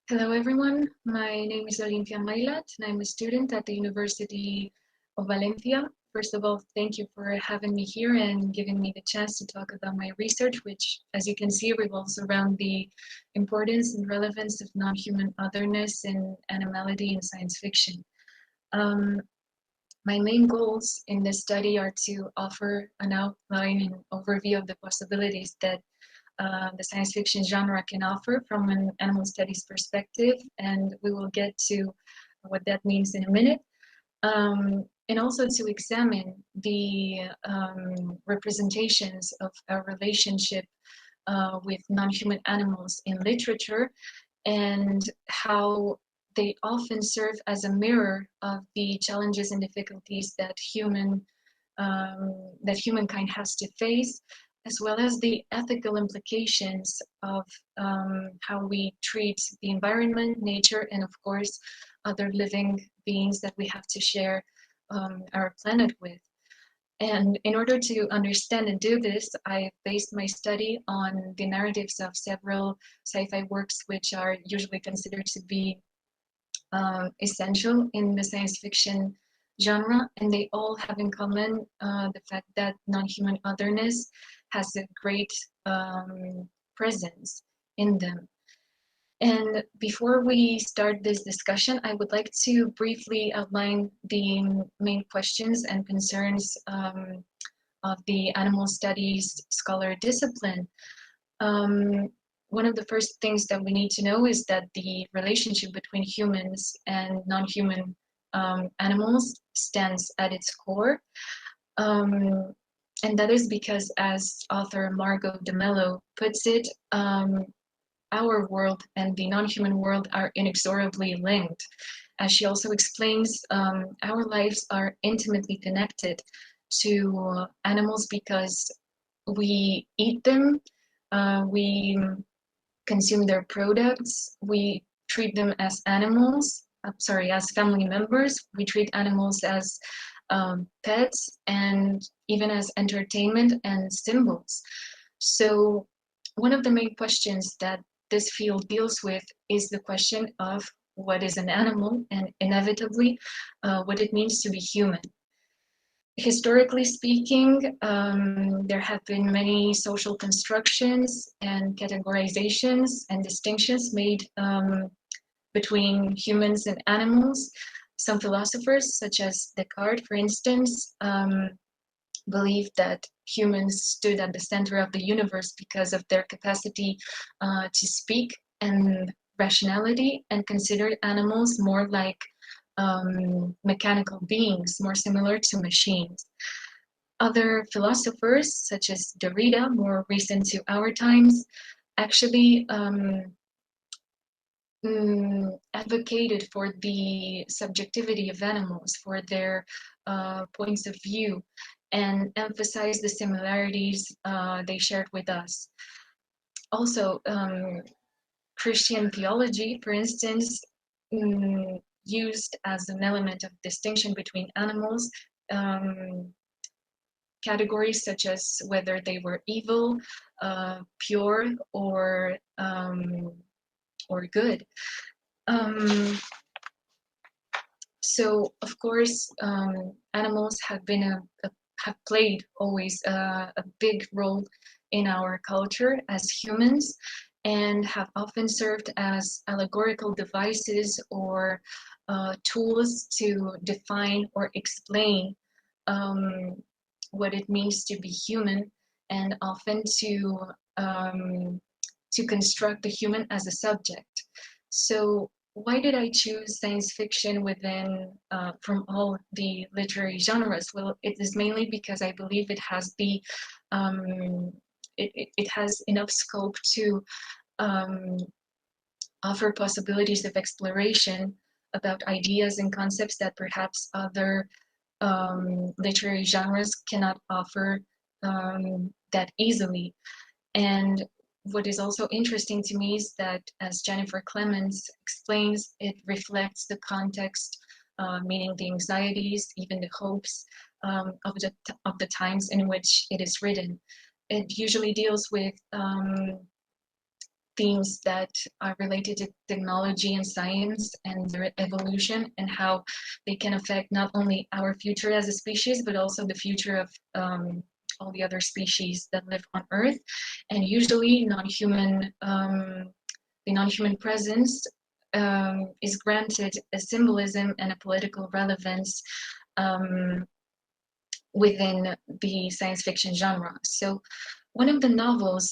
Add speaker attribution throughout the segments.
Speaker 1: Hello everyone, my name is Olimpia Mailat and I'm a student at the University of Valencia. First of all, thank you for having me here and giving me the chance to talk about my research, which, as you can see, revolves around the importance and relevance of non-human otherness and animality in science fiction. My main goals in this study are to offer an outline and overview of the possibilities that the science fiction genre can offer from an animal studies perspective, and we will get to what that means in a minute. And also to examine the representations of our relationship with non-human animals in literature and how they often serve as a mirror of the challenges and difficulties that humankind has to face, as well as the ethical implications of how we treat the environment, nature, and of course, other living beings that we have to share our planet with. And in order to understand and do this, I based my study on the narratives of several sci-fi works which are usually considered to be essential in the science fiction genre, and they all have in common the fact that non-human otherness has a great presence in them. And before we start this discussion, I would like to briefly outline the main questions and concerns of the animal studies scholar discipline. One of the first things that we need to know is that the relationship between humans and non-human animals stands at its core. And that is because, as author Margot de Mello puts it, our world and the non-human world are inexorably linked. As she also explains, our lives are intimately connected to animals because we eat them, we consume their products, we treat them as animals, as family members, we treat animals as pets and even as entertainment and symbols. So one of the main questions that this field deals with is the question of what is an animal and inevitably what it means to be human. Historically speaking, there have been many social constructions and categorizations and distinctions made between humans and animals. Some philosophers, such as Descartes, for instance, believed that humans stood at the center of the universe because of their capacity to speak and rationality, and considered animals more like mechanical beings, more similar to machines. Other philosophers, such as Derrida, more recent to our times, actually advocated for the subjectivity of animals, for their points of view, and emphasized the similarities they shared with us. Also, Christian theology, for instance, used as an element of distinction between animals categories such as whether they were evil, pure, or good. So of course, animals have been have played always a big role in our culture as humans, and have often served as allegorical devices or tools to define or explain what it means to be human, and often to construct the human as a subject. So why did I choose science fiction within from all the literary genres? Well, it is mainly because I believe it has the it has enough scope to offer possibilities of exploration about ideas and concepts that perhaps other literary genres cannot offer that easily. And what is also interesting to me is that, as Jennifer Clemens explains, it reflects the context, meaning the anxieties, even the hopes of the times in which it is written. It usually deals with themes that are related to technology and science and their evolution and how they can affect not only our future as a species, but also the future of all the other species that live on Earth. And usually the non-human presence is granted a symbolism and a political relevance within the science fiction genre. So one of the novels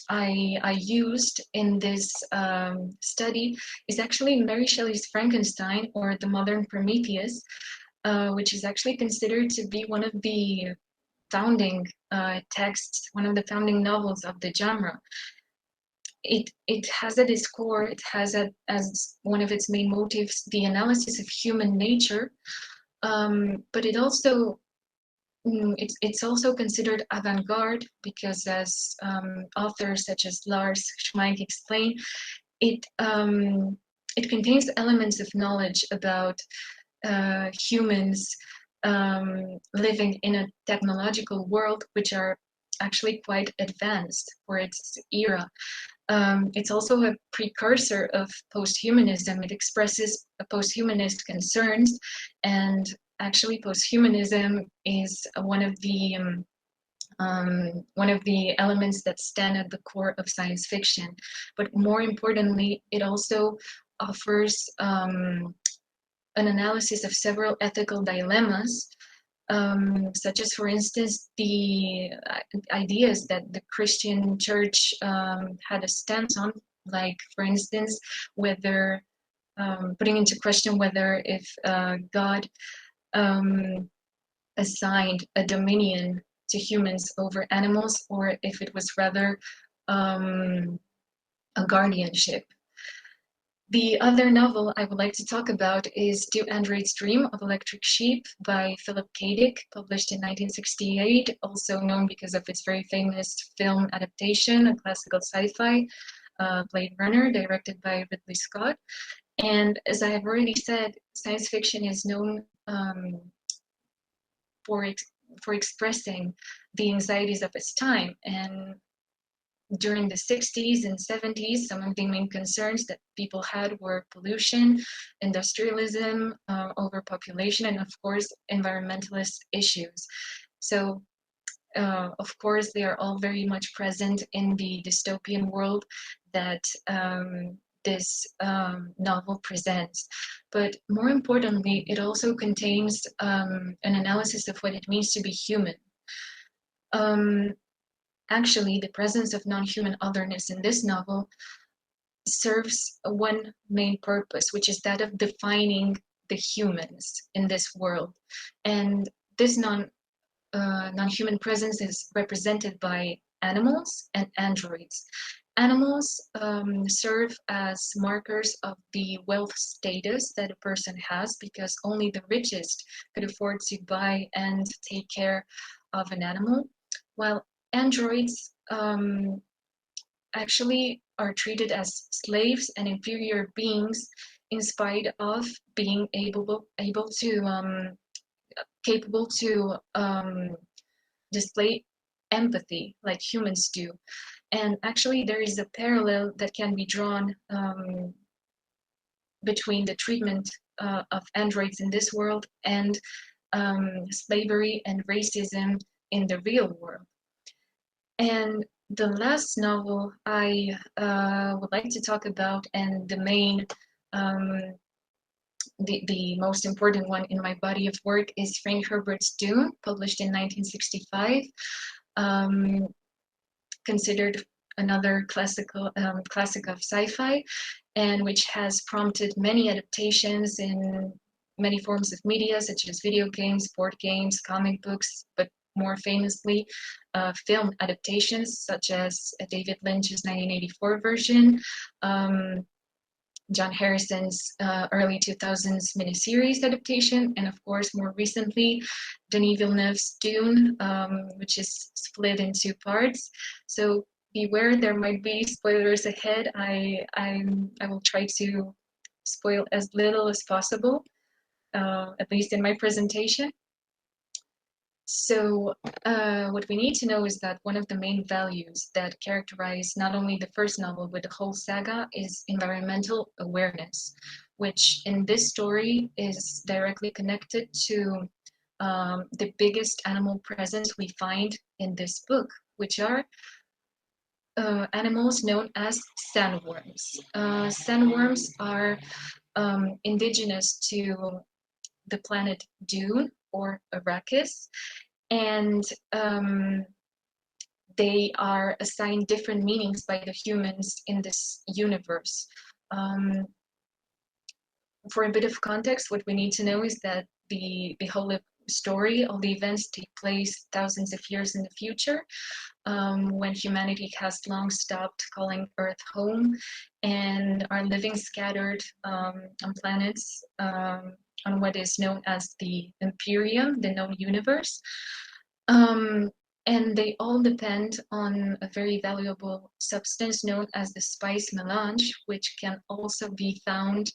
Speaker 1: I used in this study is actually Mary Shelley's Frankenstein, or The Modern Prometheus, which is actually considered to be one of the founding texts, one of the founding novels of the genre. It has at its core, it has as one of its main motives the analysis of human nature, but it also it's also considered avant-garde because, as authors such as Lars Schmeink explain, it contains elements of knowledge about humans living in a technological world which are actually quite advanced for its era. It's also a precursor of posthumanism. It expresses posthumanist concerns, and actually posthumanism is one of the elements that stand at the core of science fiction. But more importantly, it also offers an analysis of several ethical dilemmas, such as, for instance, the ideas that the Christian Church had a stance on, like, for instance, whether putting into question whether if God assigned a dominion to humans over animals, or if it was rather a guardianship. The other novel I would like to talk about is Do Androids Dream of Electric Sheep by Philip K. Dick, published in 1968, also known because of its very famous film adaptation, a classical sci-fi, Blade Runner, directed by Ridley Scott. And as I have already said, science fiction is known for expressing the anxieties of its time. And during the 60s and 70s, some of the main concerns that people had were pollution, industrialism, overpopulation, and of course, environmentalist issues. So, of course, they are all very much present in the dystopian world that this novel presents. But more importantly, it also contains an analysis of what it means to be human. Actually, the presence of non-human otherness in this novel serves one main purpose, which is that of defining the humans in this world. And this non-human presence is represented by animals and androids. Animals serve as markers of the wealth status that a person has, because only the richest could afford to buy and take care of an animal, while androids actually are treated as slaves and inferior beings, in spite of being capable to display empathy like humans do. And actually, there is a parallel that can be drawn between the treatment of androids in this world and slavery and racism in the real world. And the last novel I would like to talk about, and the main, the most important one in my body of work, is Frank Herbert's Dune, published in 1965, considered another classic of sci-fi, and which has prompted many adaptations in many forms of media, such as video games, board games, comic books, but more famously, film adaptations, such as David Lynch's 1984 version, John Harrison's early 2000s miniseries adaptation, and of course, more recently, Denis Villeneuve's Dune, which is split in two parts. So beware, there might be spoilers ahead. I will try to spoil as little as possible, at least in my presentation. So what we need to know is that one of the main values that characterize not only the first novel, but the whole saga is environmental awareness, which in this story is directly connected to the biggest animal presence we find in this book, which are animals known as sandworms. Sandworms are indigenous to the planet Dune or Arrakis, and they are assigned different meanings by the humans in this universe. For a bit of context, what we need to know is that the whole story, all the events take place thousands of years in the future, when humanity has long stopped calling Earth home and are living scattered on planets on what is known as the Imperium, the known universe. And they all depend on a very valuable substance known as the spice melange, which can also be found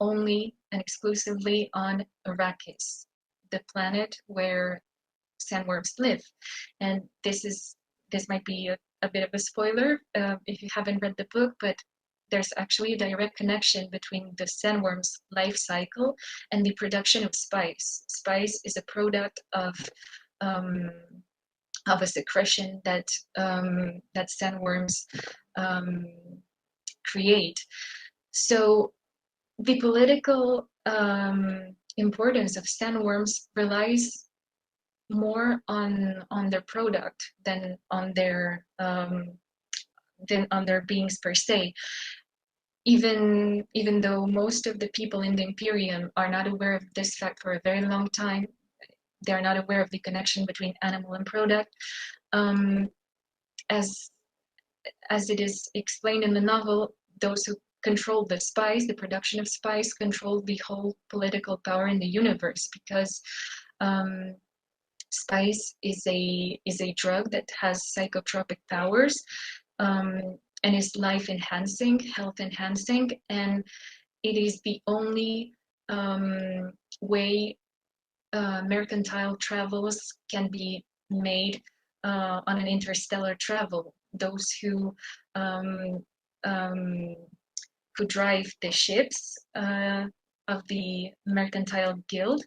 Speaker 1: only and exclusively on Arrakis, the planet where sandworms live. And this might be a bit of a spoiler if you haven't read the book, but there's actually a direct connection between the sandworm's life cycle and the production of spice. Spice is a product of a secretion that that sandworms create. So the political importance of sandworms relies more on their product than on their beings per se. Even though most of the people in the Imperium are not aware of this fact for a very long time, they are not aware of the connection between animal and product. As it is explained in the novel, those who control the spice, the production of spice, control the whole political power in the universe, because spice is a drug that has psychotropic powers, and is life enhancing, health enhancing, and it is the only way mercantile travels can be made on an interstellar travel. Those who drive the ships of the mercantile guild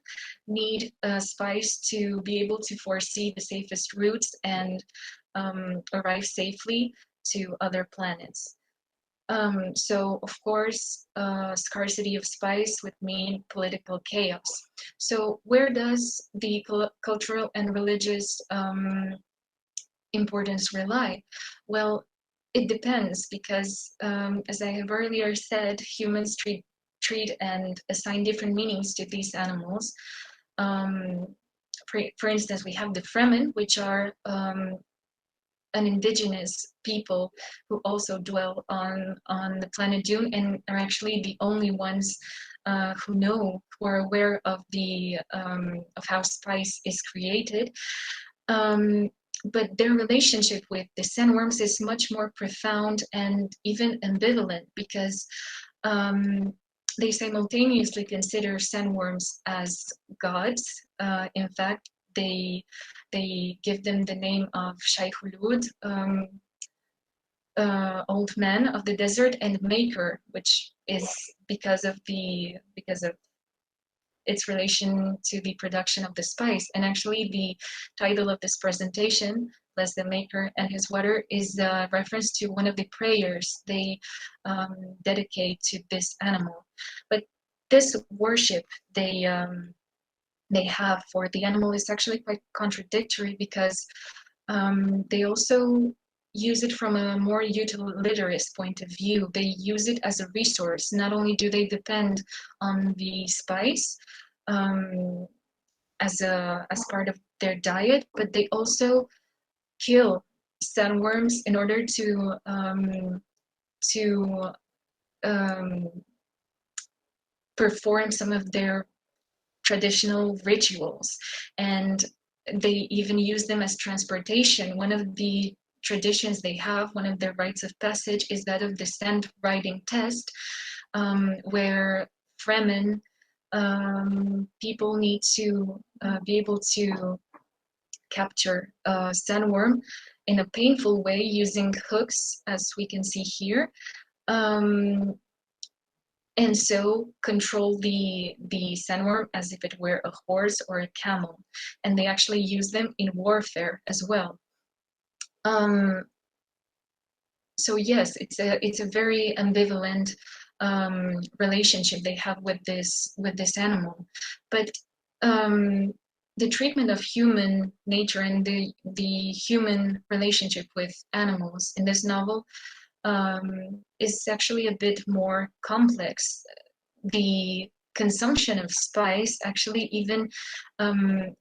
Speaker 1: need spice to be able to foresee the safest routes and arrive safely to other planets. So of course, scarcity of spice would mean political chaos. So where does the cultural and religious importance rely? Well, it depends, because as I have earlier said, humans treat and assign different meanings to these animals. For instance, we have the Fremen, which are an indigenous people who also dwell on the planet Dune, and are actually the only ones who are aware of the of how spice is created. But their relationship with the sandworms is much more profound and even ambivalent, because they simultaneously consider sandworms as gods. In fact, they give them the name of Shaykh Hulud, old man of the desert, and maker, which is because of its relation to the production of the spice. And actually the title of this presentation, Bless the Maker and His Water, is a reference to one of the prayers they dedicate to this animal. But this worship they have for the animal is actually quite contradictory, because they also use it from a more utilitarist point of view. They use it as a resource. Not only do they depend on the spice as part of their diet, but they also kill sandworms in order to perform some of their traditional rituals, and they even use them as transportation. One of the traditions they have, one of their rites of passage, is that of the sand riding test, where Fremen people need to be able to capture a sandworm in a painful way using hooks, as we can see here, and so control the sandworm as if it were a horse or a camel. And they actually use them in warfare as well. So yes, it's a very ambivalent relationship they have with this animal. But the treatment of human nature and the human relationship with animals in this novel is actually a bit more complex. The consumption of spice actually even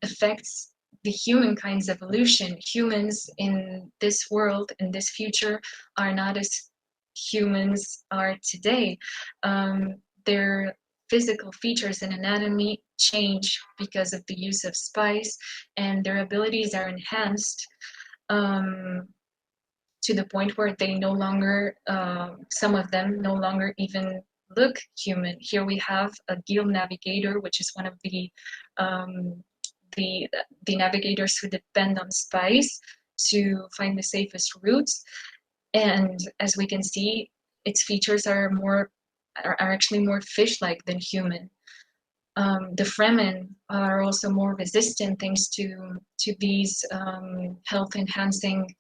Speaker 1: affects the humankind's evolution. Humans in this world, in this future, are not as humans are today. Their physical features and anatomy change because of the use of spice, and their abilities are enhanced to the point where they no longer, some of them no longer even look human. Here we have a guild navigator, which is one of the navigators who depend on spice to find the safest routes. And as we can see, its features are actually more fish-like than human. The Fremen are also more resistant thanks to these health-enhancing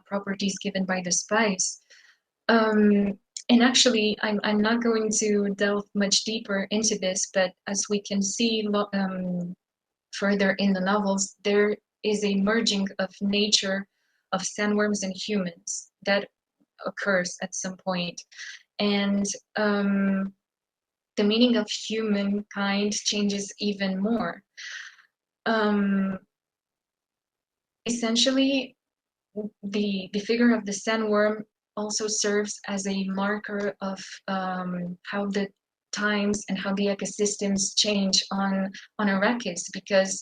Speaker 1: properties given by the spice. And actually, I'm not going to delve much deeper into this, but as we can see further in the novels, there is a merging of nature of sandworms and humans that occurs at some point. And the meaning of humankind changes even more. Essentially, the figure of the sandworm also serves as a marker of how the times and how the ecosystems change on Arrakis, because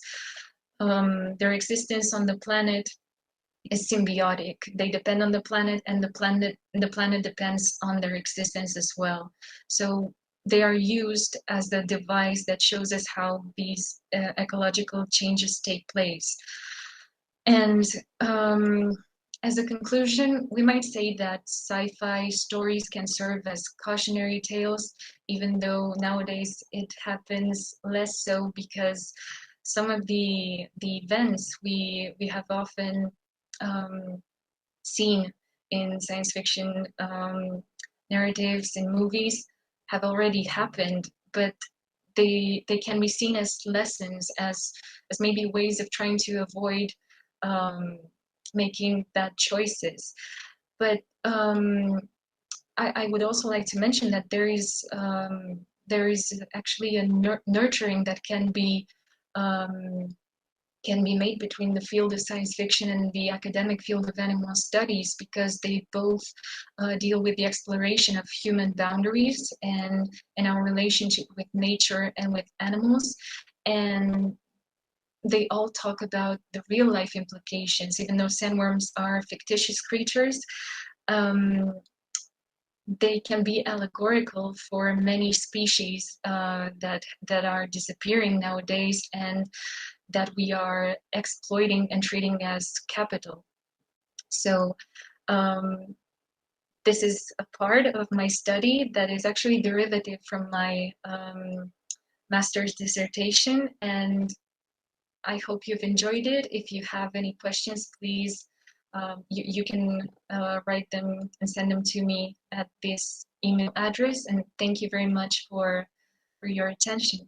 Speaker 1: their existence on the planet is symbiotic. They depend on the planet, and the planet depends on their existence as well. So they are used as the device that shows us how these ecological changes take place. And as a conclusion, we might say that sci-fi stories can serve as cautionary tales, even though nowadays it happens less so, because some of the events we have often seen in science fiction narratives and movies have already happened, but they can be seen as lessons, as maybe ways of trying to avoid making bad choices. But I would also like to mention that there is actually a nurturing that can be made between the field of science fiction and the academic field of animal studies, because they both deal with the exploration of human boundaries and our relationship with nature and with animals. And they all talk about the real life implications. Even though sandworms are fictitious creatures, they can be allegorical for many species that are disappearing nowadays, and that we are exploiting and treating as capital. So this is a part of my study that is actually derivative from my master's dissertation, and I hope you've enjoyed it. If you have any questions, please, you can write them and send them to me at this email address. And thank you very much for your attention.